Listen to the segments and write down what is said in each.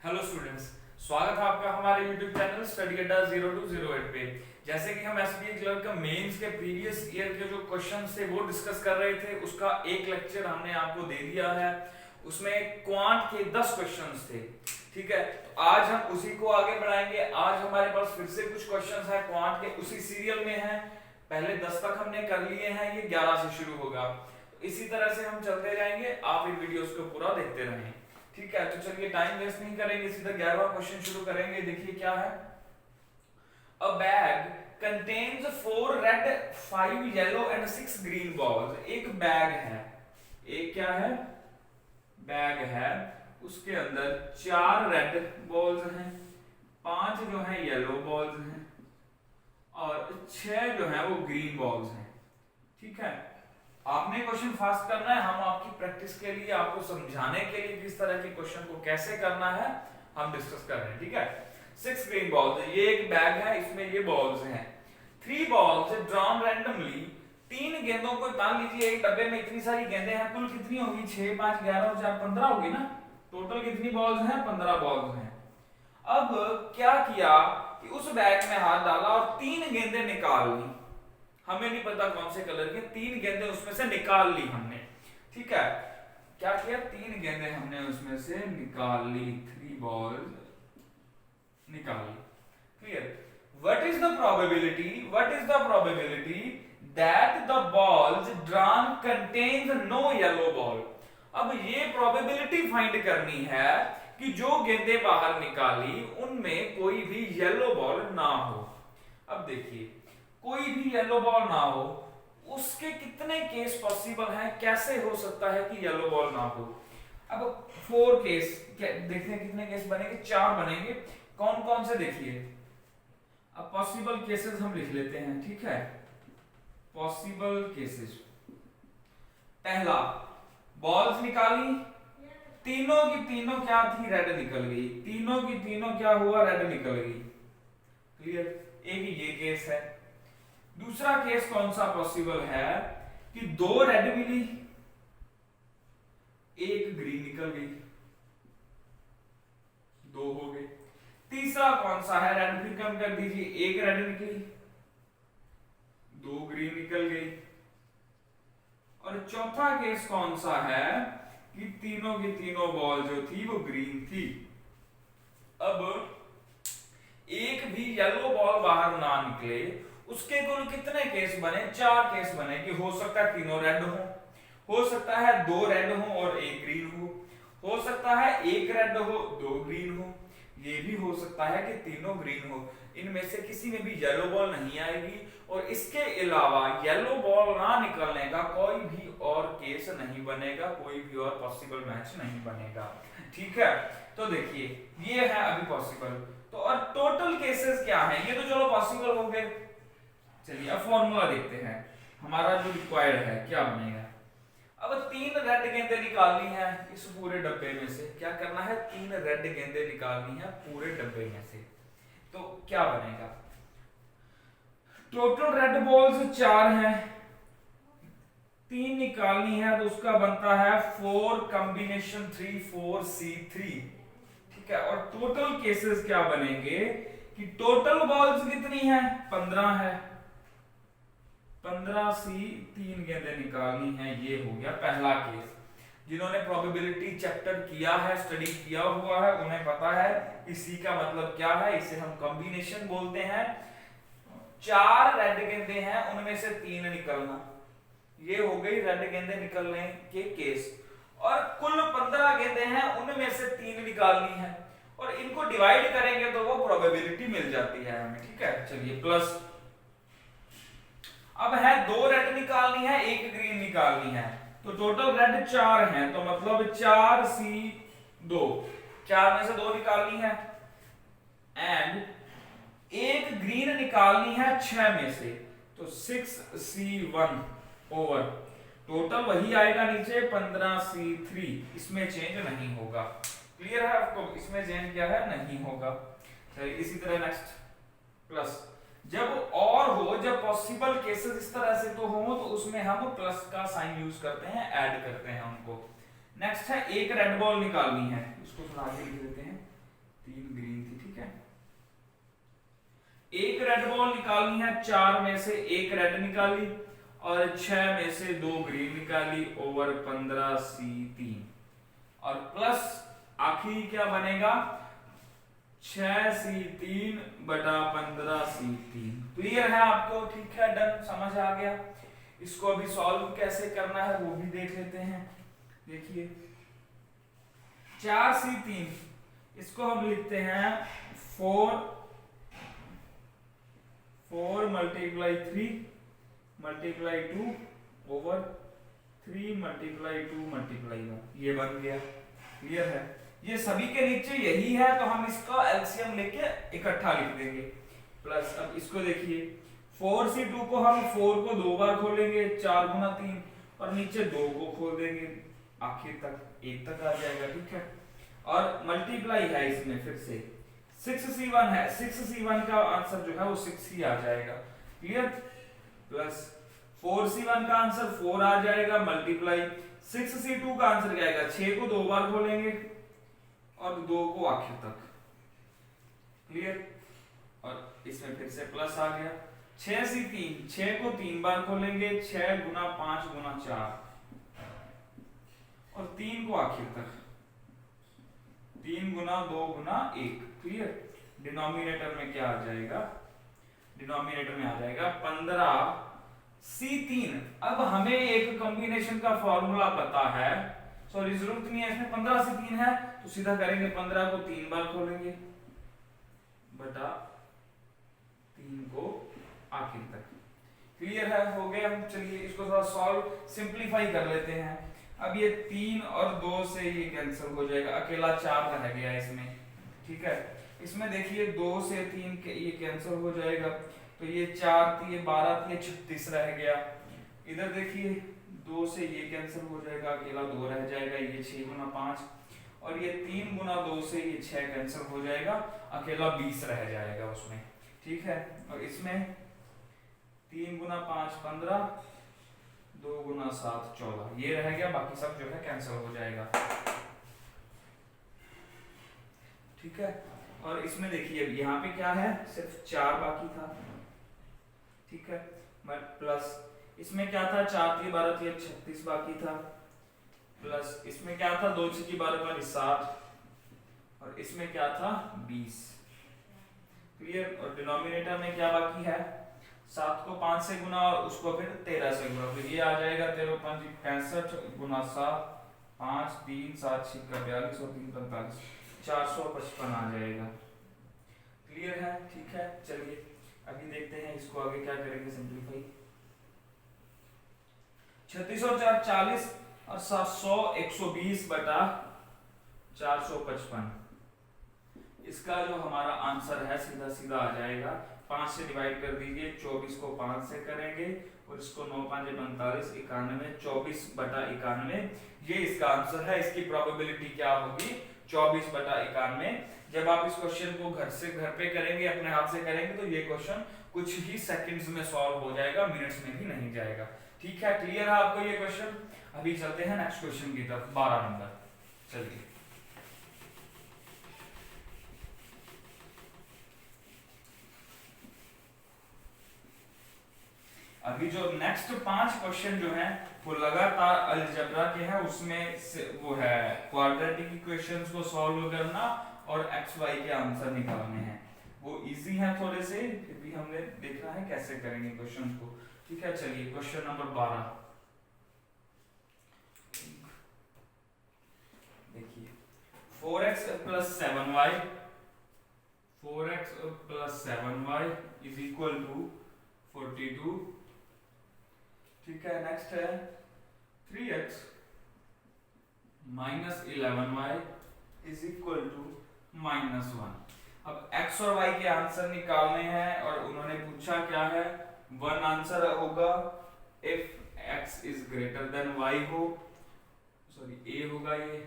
Hello students, स्वागत है आपका हमारे YouTube चैनल स्टडी अड्डा 0208 पे। जैसे कि हम एसबीआई क्लर्क का मेंस के प्रीवियस ईयर के जो क्वेश्चंस थे वो डिस्कस कर रहे थे, उसका एक लेक्चर हमने आपको दे दिया है। उसमें क्वांट के 10 क्वेश्चंस थे। ठीक है, तो आज हम उसी को आगे बढ़ाएंगे। आज हमारे पास फिर से कुछ क्वेश्चंस है क्वांट के, उसी सीरियल में है। पहले 10 तक हमने कर लिए हैं, ये 11 से शुरू होगा। तो इसी तरह से हम चलते जाएंगे, आप इन वीडियोस को पूरा देखते रहें। ठीक है, तो चलिए टाइम वेस्ट नहीं करेंगे, सीधा 11वां क्वेश्चन शुरू करेंगे। देखिए क्या है। अ bag contains 4 red 5 yellow and 6 green balls. एक बैग है, एक क्या है, बैग है, उसके अंदर 4 रेड बॉल्स हैं, 5 जो है येलो बॉल्स हैं और 6 जो है वो ग्रीन बॉल्स हैं। ठीक है, आपने क्वेश्चन फास्ट करना है, हम आपकी प्रैक्टिस के लिए, आपको समझाने के लिए किस तरह के क्वेश्चन को कैसे करना है हम डिस्कस कर रहे हैं। ठीक है, 6 ग्रीन बॉल्स, ये एक बैग है, इसमें ये बॉल्स हैं। 3 बॉल्स ड्रॉन रैंडमली, 3 गेंदों को मान लीजिए एक डब्बे में इतनी सारी गेंदें हैं, कुल कितनी होगी, 6 5 11 और 4 15 होगी ना। टोटल कितनी बॉल्स हैं, 15 बॉल्स हैं। अब क्या किया कि उस बैग में हाथ डाला और 3 गेंदें निकाल ली। हमें नहीं पता कौन से कलर की, 3 गेंदें उसमें से निकाल ली हमने। ठीक है, क्या किया, 3 गेंदें हमने उसमें से निकाल ली, 3 बॉल्स निकाल ली। Clear. What is the probability that the balls drawn contains no yellow ball. अब ये प्रोबेबिलिटी फाइंड करनी है कि जो गेंदें बाहर निकाली उनमें कोई भी येलो बॉल ना हो। अब देखिए, कोई भी येलो बॉल ना हो, उसके कितने केस पॉसिबल हैं, कैसे हो सकता है कि येलो बॉल ना हो। अब 4 केस देखते हैं, कितने केस बनेंगे, 4 बनेंगे। कौन कौन से देखिए, अब पॉसिबल केसेस हम लिख लेते हैं। ठीक है, पॉसिबल केसेस। पहला, बॉल्स निकाली, तीनों की तीनों क्या थी, रेड निकल गई, तीनों की तीनों क्या हुआ, रेड निकल गई। क्लियर, एक ये केस है। दूसरा केस कौन सा पॉसिबल है कि 2 रेड मिली, 1 ग्रीन निकल गई, 2 हो गए। तीसरा कौन सा है, रेड फिर कम कर दीजिए, 1 रेड निकली, 2 ग्रीन निकल गई। और चौथा केस कौन सा है कि तीनों की तीनों बॉल जो थी वो ग्रीन थी। अब एक भी येलो बॉल बाहर ना निकले, उसके कुल कितने केस बने, 4 केस बने। कि हो सकता है तीनों रेड हो सकता है 2 रेड हो और 1 ग्रीन हो सकता है 1 रेड हो 2 ग्रीन हो, ये भी हो सकता है कि तीनों ग्रीन हो। इनमें से किसी में भी येलो बॉल नहीं आएगी। और इसके अलावा येलो बॉल ना निकलने का कोई भी और केस नहीं बनेगा, कोई भी और पॉसिबल मैच नहीं बनेगा। ठीक है, तो देखिए ये है अभी पॉसिबल। तो और टोटल केसेस क्या है, ये तो चलो पॉसिबल हो गए। चलिए अब फॉर्मूला देखते हैं, हमारा जो रिक्वायर्ड है क्या बनेगा। अब 3 रेड गेंदें निकालनी है इस पूरे डब्बे में से। क्या करना है, 3 रेड गेंदें निकालनी है पूरे डब्बे में से। तो क्या बनेगा, टोटल रेड बॉल्स 4 हैं, 3 निकालनी है तो उसका बनता है 4 कॉम्बिनेशन 3 4 C3। ठीक है, और टोटल केसेस क्या बनेंगे कि टोटल बॉल्स कितनी है, 15 है, 15 सी 3 गेंदें निकालनी है। ये हो गया पहला केस। जिन्होंने प्रोबेबिलिटी चैप्टर किया है, स्टडी किया हुआ है, उन्हें पता है इसी का मतलब क्या है, इसे हम कॉम्बिनेशन बोलते हैं। 4 रेड गेंदें हैं, उनमें से 3 निकलना, ये हो गई रेड गेंदें निकलने के केस। और कुल 15 गेंदें हैं, उनमें से 3 निकालनी है और इनको डिवाइड करेंगे तो वो प्रोबेबिलिटी मिल जाती है हमें। ठीक है, चलिए प्लस। अब है 2 रेड निकालनी है, 1 ग्रीन निकालनी है, तो टोटल रेड 4 हैं, तो मतलब 4C2, 4 में से 2 निकालनी है एंड 1 ग्रीन निकालनी है 6 में से, तो 6C1 ओवर टोटल वही आएगा नीचे 15C3, इसमें चेंज नहीं होगा। क्लियर है आपको, इसमें चेंज क्या है, नहीं होगा। चलिए इसी तरह नेक्स्ट प्लस। जब और हो, जब पॉसिबल केसेस इस तरह से तो हो, तो उसमें हम प्लस का साइन यूज करते हैं, ऐड करते हैं उनको। नेक्स्ट है 1 रेड बॉल निकालनी है, इसको थोड़ा आगे लिख देते हैं। रेड बॉल निकालनी है, 4 में से 1 रेड निकाली और 6 में से 2 ग्रीन निकाली ओवर 15C3 और प्लस आखिरी क्या बनेगा 6C3 बटा 15C3। क्लियर है आपको? ठीक है, डन, समझ आ गया। इसको अभी सॉल्व कैसे करना है वो भी देख लेते हैं। देखिए 4C3 इसको हम लिखते हैं 4 multiply 3 multiply 2 over 3 multiply 2 multiply 1, ये बन गया। क्लियर है? ये सभी के नीचे यही है तो हम इसका एलसीएम लेके इकट्ठा लिख देंगे। प्लस अब इसको देखिए 4C2 को हम 4 को 2 बार खोलेंगे, 4 गुना 3 और नीचे 2 को खोल देंगे, आखिर तक 1 तक आ जाएगा। ठीक है, और मल्टीप्लाई है इसमें फिर से 6C1 है, 6C1 का आंसर जो है वो 6 ही आ जाएगा। क्लियर? प्लस 4C1 का आंसर 4 आ जाएगा, मल्टीप्लाई 6C2 का आंसर क्या आएगा 6 को 2 बार खोलेंगे और 2 को आखिर तक। क्लियर? और इसमें फिर से प्लस आ गया 6C3, 6 को 3 बार खोलेंगे, 6 गुना 5 गुना 4 और 3 को आखिर तक, 3 गुना 2 गुना 1। क्लियर? डिनोमिनेटर में क्या आ जाएगा, डिनोमिनेटर में आ जाएगा 15C3। अब हमें एक कॉम्बिनेशन का फॉर्मूला पता है, सॉरी जरूरत नहीं है, इसमें 15C3 है तो सीधा करेंगे 15 को 3 बार खोलेंगे बटा 3 को आखिर तक। क्लियर है? हो गया। हम चलिए इसको थोड़ा सॉल्व सिंपलीफाई कर लेते हैं। अब ये 3 और 2 से ये कैंसिल हो जाएगा, अकेला 4 रह गया इसमें। ठीक है, इसमें देखिए 2 से 3 के ये कैंसिल हो जाएगा तो ये 4 थी, ये 12 थी, ये 36 रह गया। इधर देखिए 2 से ये कैंसिल हो जाएगा, अकेला 2 रह जाएगा, ये 6 गुना 5 और ये 3 गुना 2 से ये 6 कैंसिल हो जाएगा, अकेला 20 रह जाएगा उसमें। ठीक है, और इसमें 3 गुना 5 15, 2 गुना 7 14, ये रह गया, बाकी सब जो है कैंसिल हो जाएगा। ठीक है, और इसमें देखिए यहाँ पे क्या है, सिर्फ 4 बाकी था। ठीक है, प्लस इसमें क्या था 4 3 12 3 36 बाकी था, प्लस इसमें क्या था 2 6 12 60 और इसमें क्या था 20। क्लियर? और डिनोमिनेटर में क्या बाकी है 7 को 5 से गुना और उसको फिर 13 से गुना, फिर ये आ जाएगा 13 5 65 गुना 7 5 3 7 6 का 42 और 3 45 455 आ जाएगा। क्लियर है? ठीक है, चलिए अभी देखते हैं इसको आगे क्या करेंगे सिंपलीफाई। 36 और 4 40 और 700 120 बटा 455। इसका जो हमारा आंसर है सीधा सीधा आ जाएगा, 5 से डिवाइड कर दीजिए, 24 को 5 से करेंगे और इसको 9 5 45 91 24 बटा 91, ये इसका आंसर है। इसकी प्रोबेबिलिटी क्या होगी 24 बटा 91। जब आप इस क्वेश्चन को घर पे करेंगे, अपने हाथ से करेंगे तो ये क्वेश्चन कुछ ही सेकंड्स में सॉल्व हो जाएगा, मिनट्स में भी नहीं जाएगा। ठीक है, क्लियर है आपको ये क्वेश्चन? अभी चलते हैं नेक्स्ट क्वेश्चन की तरफ, 12 नंबर। चलिए अभी जो नेक्स्ट 5 क्वेश्चन जो हैं वो लगातार अलजेब्रा के हैं, उसमें वो है क्वाड्रेटिक इक्वेशंस को सॉल्व करना और एक्स वाई के आंसर निकालने हैं। वो इजी हैं थोड़े से, फिर भी हमने देखना है कैसे करेंगे क्वेश्चन को। ठीक है, चलिए क्वेश्चन नंबर 12 देखिए 4x plus 7y 4x plus 7y is equal to 42। ठीक है, नेक्स्ट है 3x minus 11y is equal to -1। अब x और y के आंसर निकालने हैं और उन्होंने पूछा क्या है, 1 आंसर होगा if x is greater than y हो, सॉरी a होगा, ये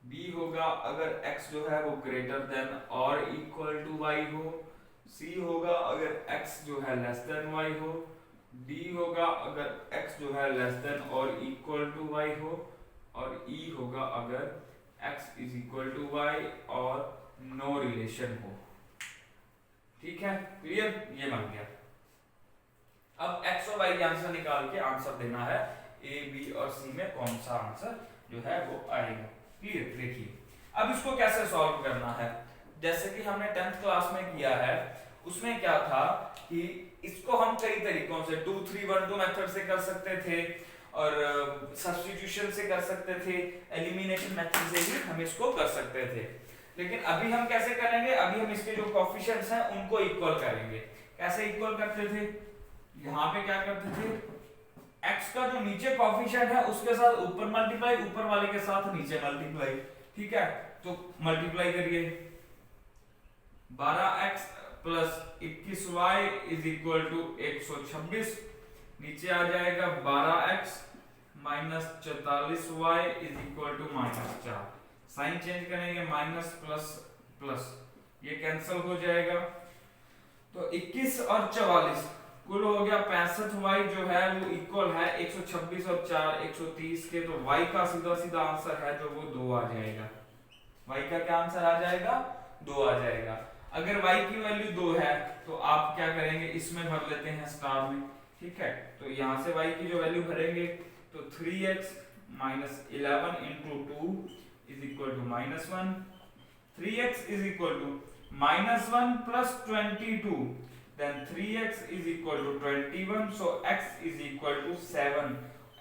b होगा अगर x जो है वो ग्रेटर देन और इक्वल टू y हो, c होगा अगर x जो है लेस देन y हो, d होगा अगर x जो है लेस देन और इक्वल टू y हो और e होगा अगर x is equal to y और नो रिलेशन हो। ठीक है, क्लियर, ये बन गया। अब x और y के आंसर निकाल के आंसर देना है a, b और c में कौन सा आंसर जो है वो आएगा। क्लियर, देखिए अब इसको कैसे सॉल्व करना है। जैसे कि हमने 10th क्लास में किया है, उसमें क्या था कि इसको हम कई तरीकों से 2 3 1 2 मेथड से कर सकते थे और सब्स्टिट्यूशन से कर सकते थे, एलिमिनेशन मेथड से भी हम इसको कर सकते थे। लेकिन अभी हम कैसे करेंगे, अभी हम इसके जो कोएफिशिएंट्स हैं उनको इक्वल करेंगे। कैसे इक्वल करते थे, यहाँ पे क्या करते थे, x का जो नीचे कोएफिशिएंट है उसके साथ ऊपर मल्टीप्लाई, ऊपर वाले के साथ नीचे मल्टीप्लाई। ठीक है, तो मल्टीप्लाई करिए, 12x plus 21y is equal to 126, नीचे आ जाएगा 12x minus 44y is equal to -4। Sign change करेंगे, माइनस प्लस प्लस, ये कैंसिल हो जाएगा। तो 21 और 44 कुल हो गया 65y जो है वो इक्वल है 126 और 4 130 के, तो y का सीधा सीधा आंसर है जो वो 2 आ जाएगा। y का क्या आंसर आ जाएगा, 2 आ जाएगा। अगर y की वैल्यू 2 है तो आप क्या करेंगे, इसमें भर लेते हैं स्टार में। ठीक है, तो यहां से y की जो वैल्यू भरेंगे तो 3x minus 11 into 2 is equal to -1, 3x is equal to -1 plus 22, then 3x is equal to 21, so x is equal to 7।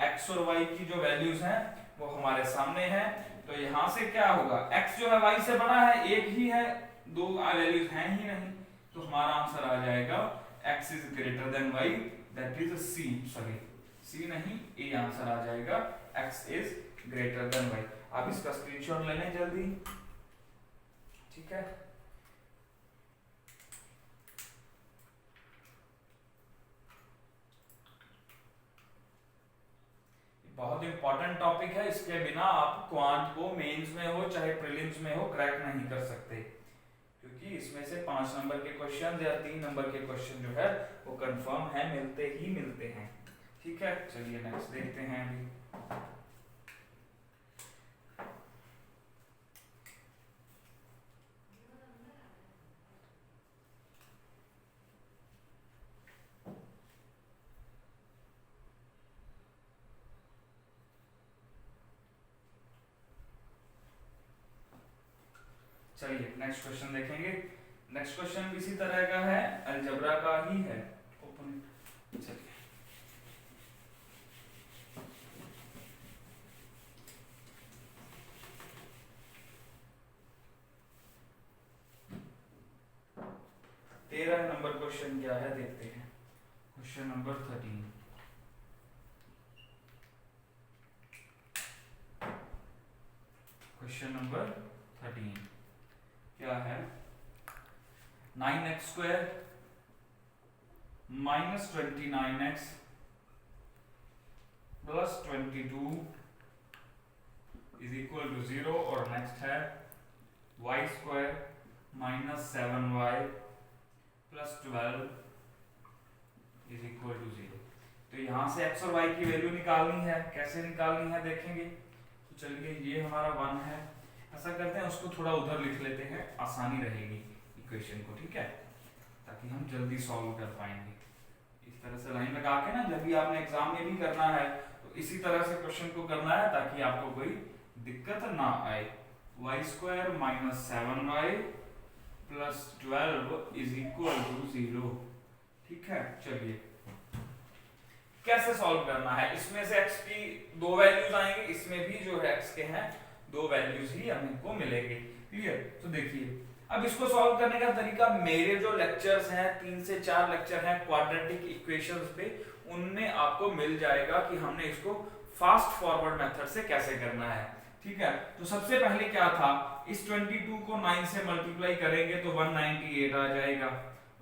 x और y की जो वैल्यूज हैं वो हमारे सामने है, तो यहाँ से क्या होगा, x जो है y से बड़ा है, एक ही है, दो वैल्यूज हैं ही नहीं, तो हमारा आंसर आ जाएगा x is greater than y, that is c, sorry c नहीं, a आंसर आ जाएगा, x is greater than y। आप इसका स्क्रीनशॉट ले लें जल्दी। ठीक है, बहुत इंपॉर्टेंट टॉपिक है, इसके बिना आप क्वांट को मेंस में हो चाहे प्रीलिम्स में हो क्रैक नहीं कर सकते, क्योंकि इसमें से 5 नंबर के क्वेश्चन या 3 नंबर के क्वेश्चन जो है वो कंफर्म है, मिलते ही मिलते हैं। ठीक है, चलिए नेक्स्ट देखते हैं। अभी चलिए नेक्स्ट क्वेश्चन देखेंगे। नेक्स्ट क्वेश्चन भी इसी तरह का है, अलजेब्रा का ही है। ओपन, चलिए तेरह नंबर क्वेश्चन क्या है देखते हैं। क्वेश्चन नंबर 13, क्वेश्चन नंबर 13 क्या है, 9x square minus 29x plus 22 is equal to 0, और नेक्स्ट है y square minus 7y plus 12 is equal to 0। तो यहां से x और y की वैल्यू निकालनी है, कैसे निकालनी है देखेंगे। तो चलिए ये हमारा 1 है, ऐसा करते हैं उसको थोड़ा उधर लिख लेते हैं, आसानी रहेगी इक्वेशन को। ठीक है, ताकि हम जल्दी सॉल्व कर पाएंगे। इस तरह से लाइन लगा के ना, जब भी आपने एग्जाम में भी करना है तो इसी तरह से क्वेश्चन को करना है, ताकि आपको कोई दिक्कत ना आए। y square minus 7y plus 12 is equal to 0। ठीक है, चलिए कैसे सॉल्व करना है। इसमें से x की 2 वैल्यूज आएंगे, इसमें भी जो है x के हैं 2 वैल्यूज ही हमको मिलेंगे। क्लियर, तो देखिए अब इसको सॉल्व करने का तरीका, मेरे जो लेक्चर्स हैं 3 से 4 लेक्चर हैं क्वाड्रेटिक इक्वेशंस पे, उनमें आपको मिल जाएगा कि हमने इसको फास्ट फॉरवर्ड मेथड से कैसे करना है। ठीक है, तो सबसे पहले क्या था, इस 22 को 9 से मल्टीप्लाई करेंगे तो 198 आ जाएगा,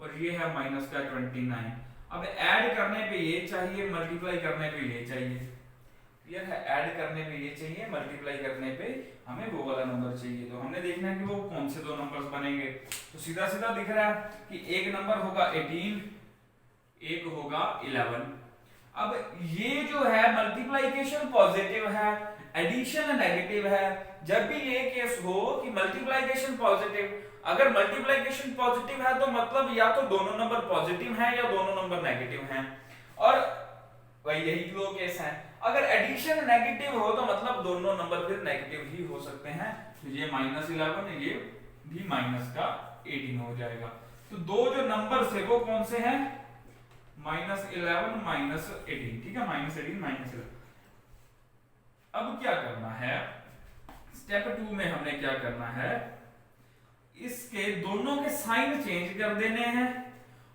और ये है माइनस का 29। अब ऐड करने पे ये चाहिए, मल्टीप्लाई करने पे ये चाहिए। क्लियर है, ऐड करने पे ये चाहिए, मल्टीप्लाई करने पे हमें वो वाला नंबर चाहिए। तो हमने देखना है कि वो कौन से 2 नंबर्स बनेंगे। तो सीधा सीधा दिख रहा है कि एक नंबर होगा 18, एक होगा 11। अब ये जो है मल्टीप्लिकेशन पॉजिटिव है, एडिशन नेगेटिव है, जब भी ये केस हो कि मल्टीप्लिकेशन पॉजिटिव, अगर मल्टीप्लिकेशन पॉजिटिव है तो मतलब या तो दोनों नंबर पॉजिटिव हैं या दोनों नंबर नेगेटिव हैं, और वही यही दो केस हैं। अगर एडिशन नेगेटिव हो तो मतलब दोनों नंबर फिर नेगेटिव ही हो सकते हैं। तो ये -11 ये भी माइनस का 18 हो जाएगा। तो दो जो नंबर है वो कौन से हैं, -11 -18, ठीक है, -18 -11। अब क्या करना है, स्टेप 2 में हमने क्या करना है, इसके दोनों के साइन चेंज कर देने हैं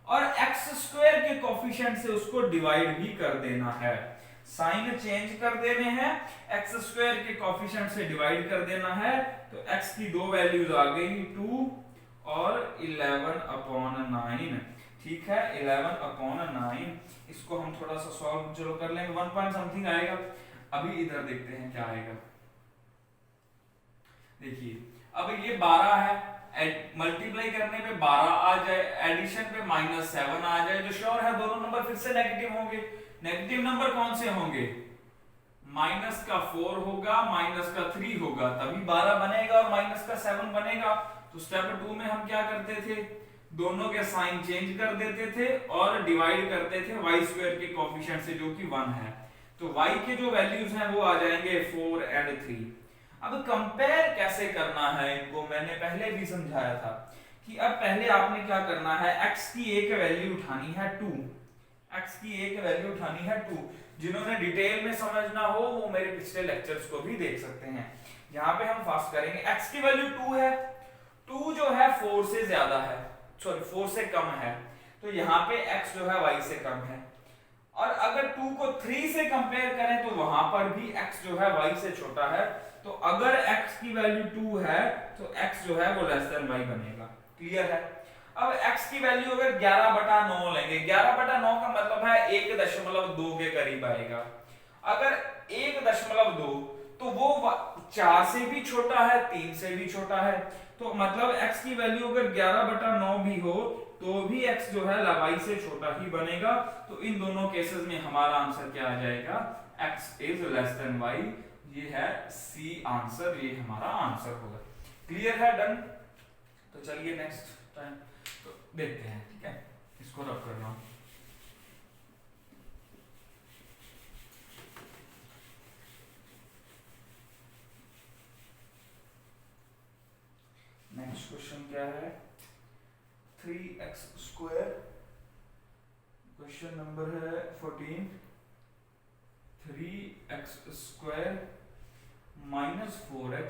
और x² के कोफिशिएंट से उसको डिवाइड भी कर देना है। साइन चेंज कर देने हैं, x² के कोफिशिएंट से डिवाइड कर देना है। तो x की दो वैल्यूज आ गई 2 और 11/9, ठीक है, 11/9। इसको हम थोड़ा सा सॉल्व चलो कर लेंगे, 1 पॉइंट समथिंग आएगा। अभी इधर देखते हैं क्या आएगा। देखिए अब ये 12 है, मल्टीप्लाई करने पे 12 आ जाए, एडिशन पे -7 आ जाए, जो श्योर है दोनों नंबर फिर से नेगेटिव होंगे। नेगेटिव नंबर कौन से होंगे, -4 होगा, -3 होगा, तभी 12 बनेगा और -7 बनेगा। तो स्टेप 2 में हम क्या करते थे, दोनों के साइन चेंज कर देते थे और डिवाइड करते थे y² के कोफिशिएंट से जो कि 1 है। तो y के जो वैल्यूज हैं वो आ जाएंगे 4 और 3। अब कंपेयर कैसे करना है इनको मैंने पहले भी समझाया था कि अब पहले आपने क्या करना है, x की एक वैल्यू उठानी है 2, x की एक वैल्यू उठानी है 2। जिन्होंने डिटेल में समझना हो वो मेरे पिछले लेक्चर्स को भी देख सकते हैं। यहाँ पे हम फास्ट करेंगे, x की वैल्यू 2 है, 2 जो है 4 से ज्यादा है, सॉरी 4 से कम है, तो यहाँ पे x जो है y से कम है। और अगर 2 को 3 से कंपेयर करें तो वहां पर भी x जो है y से छोटा है। तो अगर x की वैल्यू 2 है तो x जो है वो लेस देन y बनेगा। क्लियर है। अब x की वैल्यू अगर 11/9 लेंगे, 11/9 का मतलब है 1.2 के करीब आएगा। अगर 1.2 तो वो 4 से भी छोटा है, 3 से भी छोटा है, तो मतलब x की वैल्यू अगर 11/9 भी हो तो भी x जो है y से छोटा ही बनेगा। तो इन दोनों केसेस में हमारा आंसर क्या आ जाएगा, x is less than y। ये है सी आंसर, ये हमारा आंसर होगा। क्लियर है, डन। तो चलिए नेक्स्ट टाइम तो देखते हैं, ठीक है, इसको रब कर रहा हूं। नेक्स्ट क्वेश्चन क्या है, 3x², क्वेश्चन नंबर है 14। 3x² -4x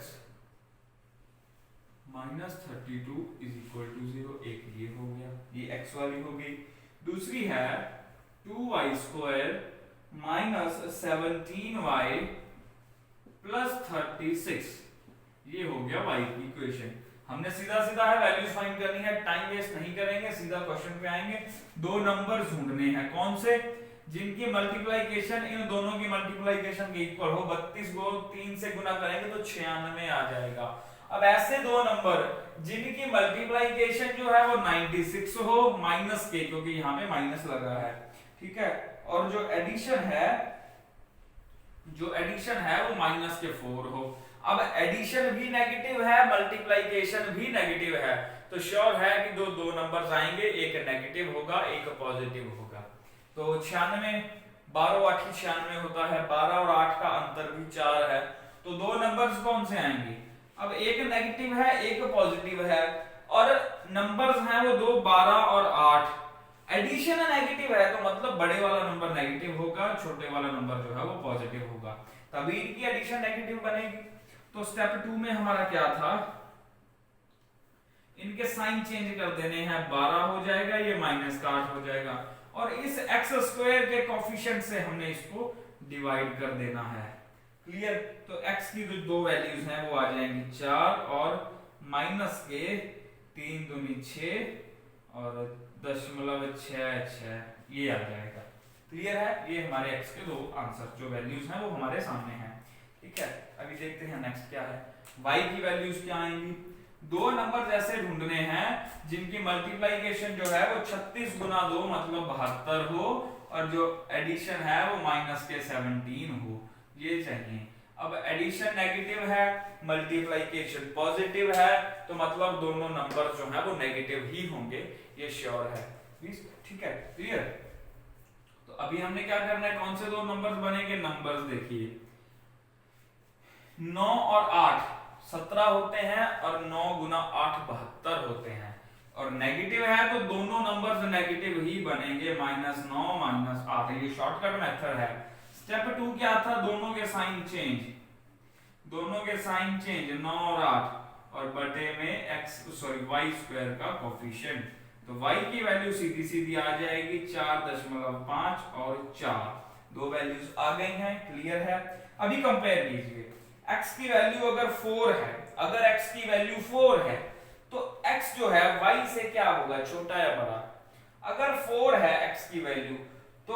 -32 = 0। एक ये हो गया, ये x वाली हो गई। दूसरी है 2y² -17y + 36, ये हो गया y की इक्वेशन। हमने सीधा सीधा है वैल्यूज फाइंड करनी है, टाइम वेस्ट नहीं करेंगे, सीधा क्वेश्चन पे आएंगे। दो नंबर ढूंढने हैं, कौन से, जिनकी मल्टीप्लिकेशन इन दोनों की मल्टीप्लिकेशन के इक्वल हो। 32 को 3 से गुना करेंगे तो 96 आ जाएगा। अब ऐसे दो नंबर जिनकी मल्टीप्लिकेशन जो है वो 96 हो माइनस के, क्योंकि यहाँ पे माइनस लगा है, ठीक है, और जो एडिशन है वो -4 हो। अब एडिशन भी नेगेटिव है, मल्टीप्लिकेशन भी नेगेटिव है, तो श्योर है कि दो नंबर्स आएंगे, एक नेगेटिव होगा एक पॉजिटिव होगा। तो 96, 12 8 96 होता है, 12 और 8 का अंतर भी 4 है, तो दो नंबर्स कौन से आएंगे। अब एक नेगेटिव है एक पॉजिटिव है, और नंबर्स हैं वो दो 12 और 8। एडिशन नेगेटिव है तो मतलब बड़े वाला नंबर नेगेटिव होगा, छोटे वाला नंबर जो है वो पॉजिटिव होगा, तभी इनकी एडिशन नेगेटिव बनेगी। तो स्टेप 2 में हमारा क्या था, इनके साइन चेंज कर देने हैं, 12 हो जाएगा, ये -8 हो जाएगा, और इस x² के कोफिशिएंट से हमने इसको डिवाइड कर देना है। क्लियर। तो x की जो दो वैल्यूज हैं वो आ जाएंगी 4 और -3 दूनी 6 और 0.66 ये आ जाएगा। क्लियर है, ये हमारे x के दो आंसर जो वैल्यूज हैं वो हमारे सामने हैं। ठीक है, अभी देखते हैं नेक्स्ट क्या है, y की वैल्यूज क्या आएंगी। दो नंबर ऐसे ढूंढने हैं जिनकी मल्टीप्लिकेशन जो है वो 36 गुना 2 मतलब 72 हो, और जो एडिशन है वो -17 हो, ये चाहिए। अब एडिशन नेगेटिव है, मल्टीप्लिकेशन पॉजिटिव है, तो मतलब दोनों नंबर जो है वो नेगेटिव ही होंगे, ये श्योर है। ठीक है, क्लियर। तो अभी हमने क्या करना है, कौन से दो नंबर्स बनेंगे, नंबर्स देखिए 9 और 8 17 होते हैं और 9 गुना 8 72 होते हैं, और नेगेटिव है तो दोनों नंबर्स नेगेटिव ही बनेंगे, -9 -8। ये शॉर्टकट मेथड है। स्टेप 2 क्या था, दोनों के साइन चेंज, दोनों के साइन चेंज 9 और 8 और बटे में y स्क्वायर का कोफिशिएंट। तो y की वैल्यू सीधी सीधी आ जाएगी 4.5 और 4, दो वैल्यूज आ गई हैं, क्लियर है। अभी कंपेयर कीजिए, x की वैल्यू अगर 4 है, अगर x की वैल्यू 4 है तो x जो है y से क्या होगा, छोटा या बड़ा। अगर 4 है x की वैल्यू तो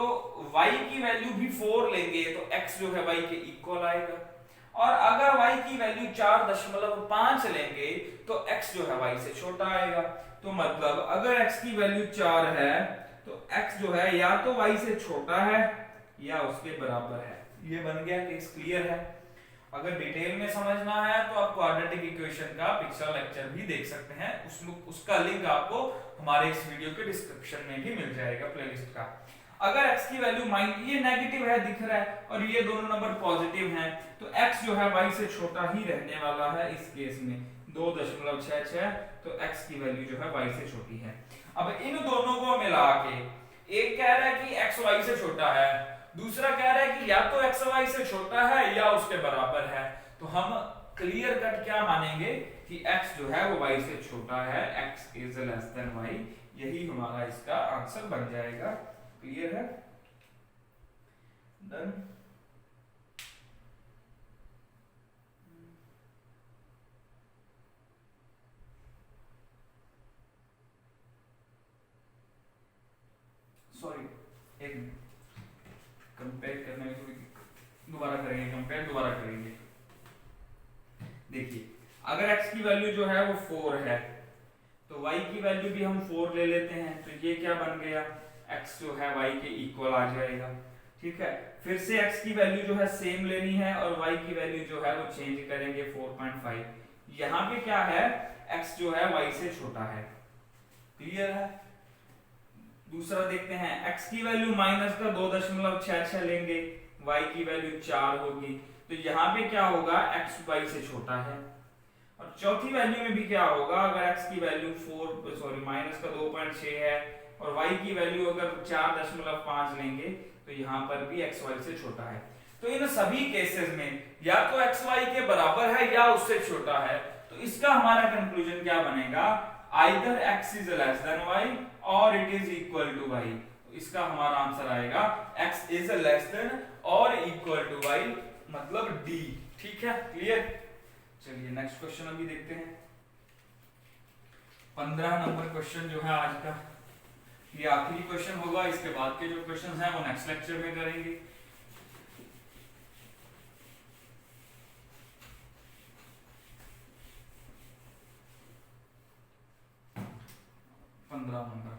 y की वैल्यू भी 4 लेंगे तो x जो है y के इक्वल आएगा, और अगर y की वैल्यू 4.5 लेंगे तो x जो है y से छोटा आएगा। तो मतलब अगर x की वैल्यू 4 है तो x जो है या तो y से छोटा है या उसके बराबर है। ये बन गया केस, क्लियर है। अगर डिटेल में समझना है तो आप क्वाड्रेटिक इक्वेशन का पिछला लेक्चर भी देख सकते हैं, उसका लिंक आपको हमारे इस वीडियो के डिस्क्रिप्शन में भी मिल जाएगा, प्लेलिस्ट का। अगर x की वैल्यू ये नेगेटिव है दिख रहा है और ये दोनों नंबर पॉजिटिव हैं, तो x जो है y से छोटा ही रहने वाला है इस केस में 2.66, तो x की वैल्यू जो है y से छोटी है। अब इन दोनों को मिला के एक कह रहा है कि x y से छोटा है, दूसरा कह रहा है कि या तो x y से छोटा है या उसके बराबर है, तो हम क्लियर कट क्या मानेंगे कि x जो है वो y से छोटा है, x is less than y, यही हमारा इसका आंसर बन जाएगा, क्लियर है, डन। सॉरी, एक मिनट, कंपेयर करने में थोड़ी दोबारा करेंगे, कंपेयर दोबारा करेंगे। देखिए अगर x की वैल्यू जो है वो 4 है तो y की वैल्यू भी हम 4 ले लेते हैं, तो ये क्या बन गया, x जो है y के इक्वल आ जाएगा। ठीक है, फिर से x की वैल्यू जो है सेम लेनी है और y की वैल्यू जो है वो चेंज करेंगे 4.5। यहाँ पे क्या है, x जो है y से छोटा है, क्लियर है। दूसरा देखते हैं, x की वैल्यू माइनस का 2.66 लेंगे, y की वैल्यू 4 होगी, तो यहाँ पे क्या होगा, x y से छोटा है। और चौथी वैल्यू में भी क्या होगा, अगर x की वैल्यू माइनस का 2.6 है और y की वैल्यू अगर 4.5 लेंगे तो यहाँ पर भी x y से छोटा है। तो इन सभी केसेस में या तो x y के बराबर है या उससे छोटा है, तो इसका हमारा कंक्लूजन क्या बनेगा, either x is less than y or it is equal to y। तो इसका हमारा आंसर आएगा x is less than or equal to y, मतलब D। ठीक है, क्लियर। चलिए नेक्स्ट क्वेश्चन अभी देखते हैं, 15 नंबर क्वेश्चन जो है आज का, ये आखिरी क्वेश्चन होगा, इसके बाद के जो क्वेश्चन हैं वो नेक्स्ट लेक्चर में करेंगे। नंबर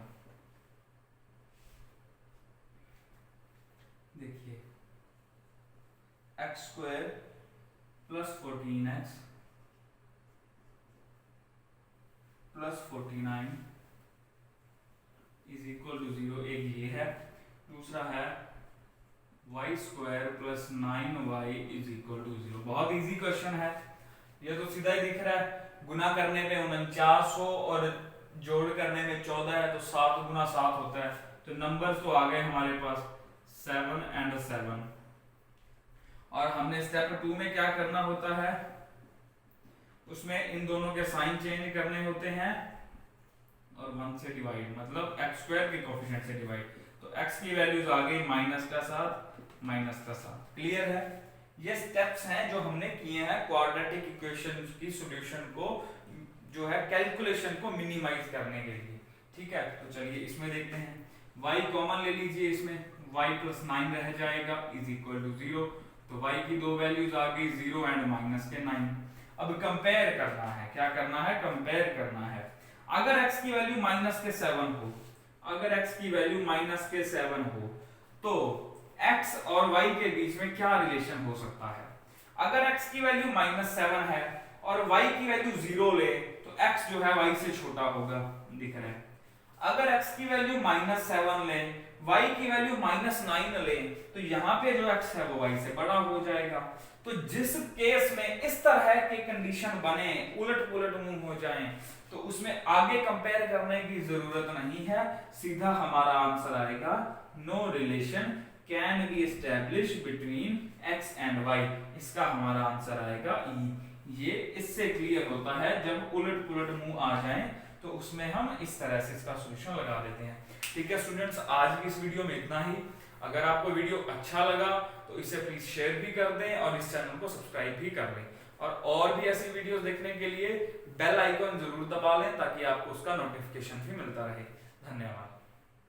देखिए, x square plus 14x plus 49 is equal to 0, एक ये है। दूसरा है y square plus 9y is equal to 0। बहुत इजी क्वेश्चन है, ये तो सीधा ही दिख रहा है, गुना करने में 49 हो और जोड़ करने में 14 है, तो 7 गुना 7 होता है, तो नंबर्स तो आ गए हमारे पास 7 and 7। और हमने स्टेप 2 में क्या करना होता है, उसमें इन दोनों के साइन चेंज करने होते हैं और 1 से डिवाइड, मतलब x स्क्वायर के कोफिशिएंट से डिवाइड, तो x की वैल्यूज आ गई माइनस का 7। क्लियर है। ये स्टेप्स हैं जो हमने किए हैं क्वाड्रेटिक इक्वेशन की सॉल्यूशन को, जो है कैलकुलेशन को मिनिमाइज करने के लिए। ठीक है, तो चलिए इसमें देखते हैं, y कॉमन ले लीजिए, इसमें y प्लस 9 रह जाएगा इज इक्वल टू 0, तो y की दो वैल्यूज आ गई 0 एंड माइनस के 9। अब कंपेयर करना है, क्या करना है, कंपेयर करना है। अगर x की वैल्यू माइनस के 7 हो, अगर x की वैल्यू माइनस के 7 हो, तो x और y के बीच में क्या रिलेशन हो सकता है। अगर x की वैल्यू -7 है और y की वैल्यू 0 ले तो x जो है y से छोटा होगा, दिख रहा है। अगर x की वैल्यू -7 ले, y की वैल्यू -9 ले तो यहाँ पे जो x है वो y से बड़ा हो जाएगा। तो जिस केस में इस तरह के कंडीशन बने, उलट पुलट मुंह हो जाएं, तो उसमें आगे कंपेयर करने की जरूरत नहीं है, सीधा हमारा आंसर आएगा no relation can be establish between x and y। इसका हमारा आंसर आएगा ई। ये इससे क्लियर होता है जब उलट पुलट मुंह आ जाए तो उसमें हम इस तरह से इसका सॉल्यूशन लगा देते हैं। ठीक है स्टूडेंट्स, आज की इस वीडियो में इतना ही। अगर आपको वीडियो अच्छा लगा तो इसे प्लीज शेयर भी कर दें और इस चैनल को सब्सक्राइब भी कर लें, और भी ऐसी वीडियोस देखने के लिए बेल आइकन जरूर दबा लें ताकि आपको उसका नोटिफिकेशन भी मिलता रहे। धन्यवाद।